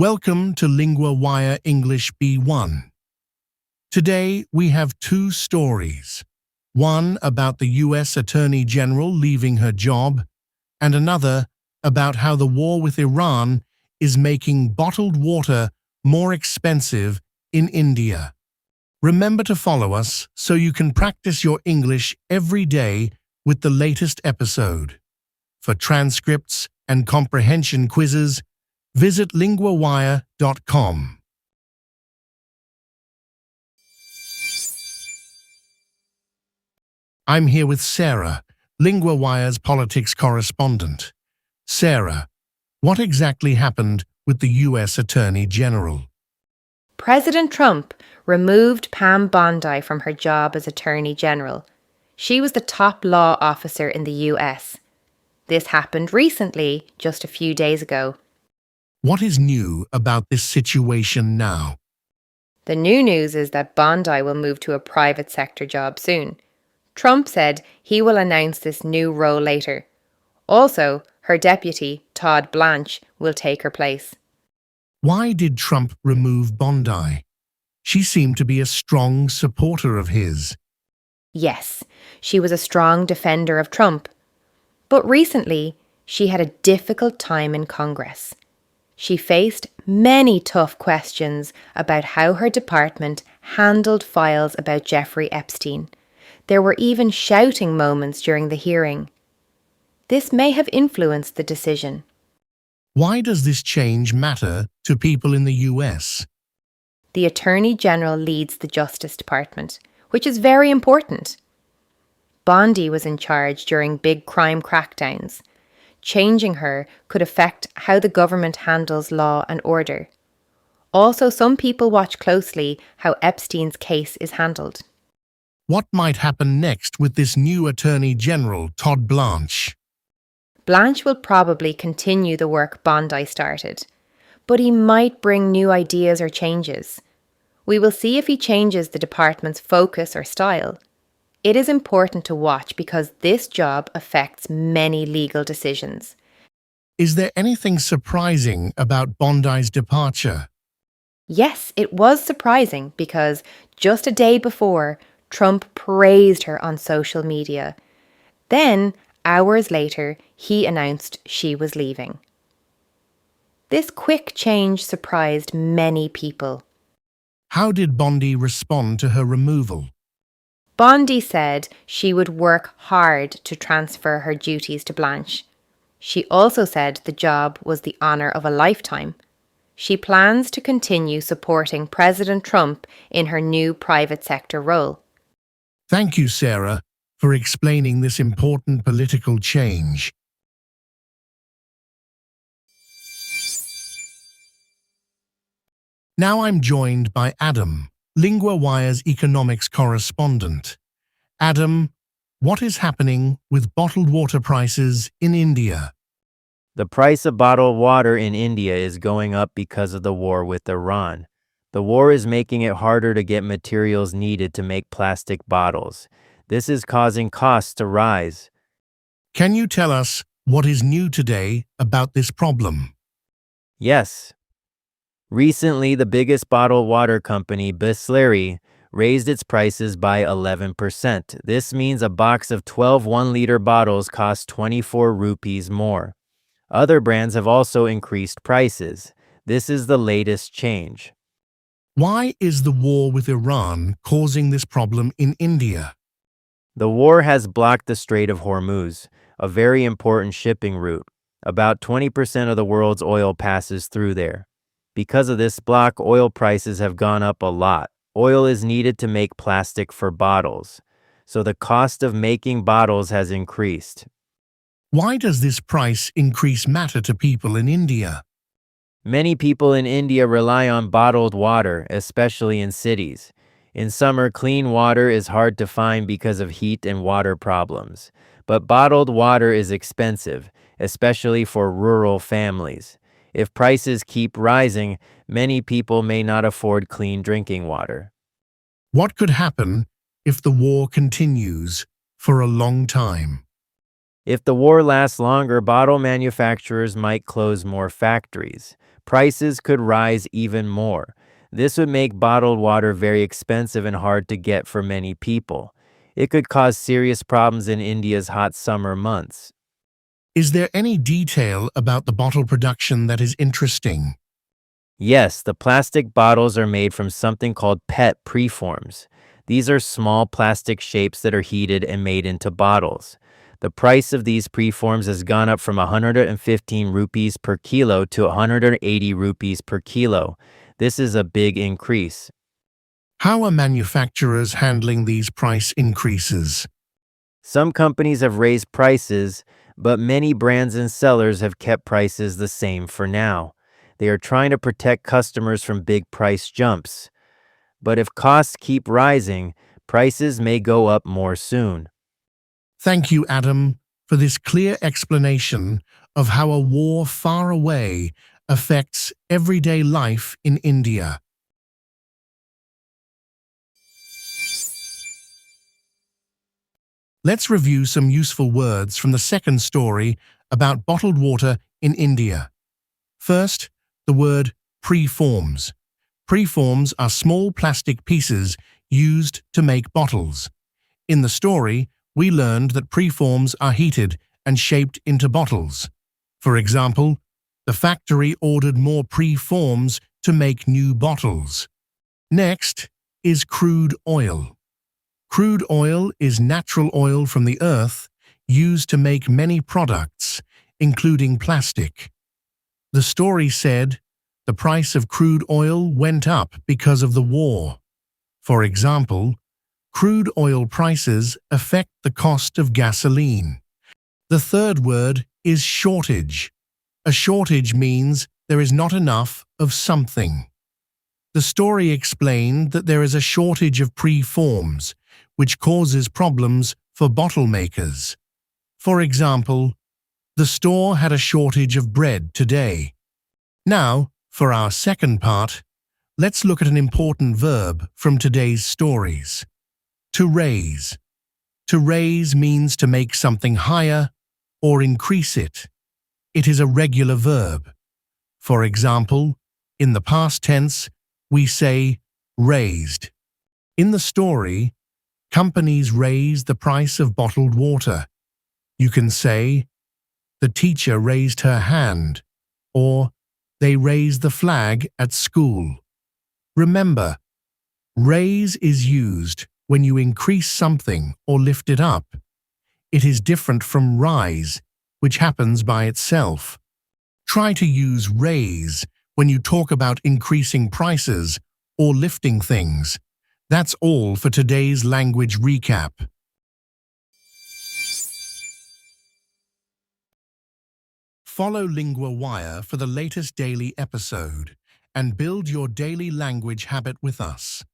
Welcome to Lingua Wire English B1. Today we have two stories. One about the US Attorney General leaving her job, and another about how the war with Iran is making bottled water more expensive in India. Remember to follow us so you can practice your English every day with the latest episode. For transcripts and comprehension quizzes, visit linguawire.com. I'm here with Sarah, LinguaWire's politics correspondent. Sarah, what exactly happened with the US Attorney General? President Trump removed Pam Bondi from her job as Attorney General. She was the top law officer in the US. This happened recently, just a few days ago. What is new about this situation now? The new news is that Bondi will move to a private sector job soon. Trump said he will announce this new role later. Also, her deputy, Todd Blanche, will take her place. Why did Trump remove Bondi? She seemed to be a strong supporter of his. Yes, she was a strong defender of Trump. But recently, she had a difficult time in Congress. She faced many tough questions about how her department handled files about Jeffrey Epstein. There were even shouting moments during the hearing. This may have influenced the decision. Why does this change matter to people in the US? The Attorney General leads the Justice Department, which is very important. Bondi was in charge during big crime crackdowns. Changing her could affect how the government handles law and order. Also, some people watch closely how Epstein's case is handled. What might happen next with this new Attorney General, Todd Blanche? Blanche will probably continue the work Bondi started, but he might bring new ideas or changes. We will see if he changes the department's focus or style. It is important to watch because this job affects many legal decisions. Is there anything surprising about Bondi's departure? Yes, it was surprising because just a day before, Trump praised her on social media. Then, hours later, he announced she was leaving. This quick change surprised many people. How did Bondi respond to her removal? Bondi said she would work hard to transfer her duties to Blanche. She also said the job was the honour of a lifetime. She plans to continue supporting President Trump in her new private sector role. Thank you, Sarah, for explaining this important political change. Now I'm joined by Adam, LinguaWire's economics correspondent. Adam, what is happening with bottled water prices in India? The price of bottled water in India is going up because of the war with Iran. The war is making it harder to get materials needed to make plastic bottles. This is causing costs to rise. Can you tell us what is new today about this problem? Yes. Recently, the biggest bottled water company, Bisleri, raised its prices by 11%. This means a box of 12 1-liter bottles costs 24 rupees more. Other brands have also increased prices. This is the latest change. Why is the war with Iran causing this problem in India? The war has blocked the Strait of Hormuz, a very important shipping route. About 20% of the world's oil passes through there. Because of this block, oil prices have gone up a lot. Oil is needed to make plastic for bottles, so the cost of making bottles has increased. Why does this price increase matter to people in India? Many people in India rely on bottled water, especially in cities. In summer, clean water is hard to find because of heat and water problems. But bottled water is expensive, especially for rural families. If prices keep rising, many people may not afford clean drinking water. What could happen if the war continues for a long time? If the war lasts longer, bottle manufacturers might close more factories. Prices could rise even more. This would make bottled water very expensive and hard to get for many people. It could cause serious problems in India's hot summer months. Is there any detail about the bottle production that is interesting? Yes, the plastic bottles are made from something called PET preforms. These are small plastic shapes that are heated and made into bottles. The price of these preforms has gone up from 115 rupees per kilo to 180 rupees per kilo. This is a big increase. How are manufacturers handling these price increases? Some companies have raised prices, but many brands and sellers have kept prices the same for now. They are trying to protect customers from big price jumps. But if costs keep rising, prices may go up more soon. Thank you, Adam, for this clear explanation of how a war far away affects everyday life in India. Let's review some useful words from the second story about bottled water in India. First, the word preforms. Preforms are small plastic pieces used to make bottles. In the story, we learned that preforms are heated and shaped into bottles. For example, the factory ordered more preforms to make new bottles. Next is crude oil. Crude oil is natural oil from the earth used to make many products, including plastic. The story said the price of crude oil went up because of the war. For example, crude oil prices affect the cost of gasoline. The third word is shortage. A shortage means there is not enough of something. The story explained that there is a shortage of preforms, which causes problems for bottle makers. For example, the store had a shortage of bread today. Now, for our second part, let's look at an important verb from today's stories. To raise. To raise means to make something higher or increase it. It is a regular verb. For example, in the past tense, we say raised. In the story, companies raised the price of bottled water. You can say, the teacher raised her hand, or they raised the flag at school. Remember, raise is used when you increase something or lift it up. It is different from rise, which happens by itself. Try to use raise when you talk about increasing prices or lifting things. That's all for today's language recap. Follow Lingua Wire for the latest daily episode and build your daily language habit with us.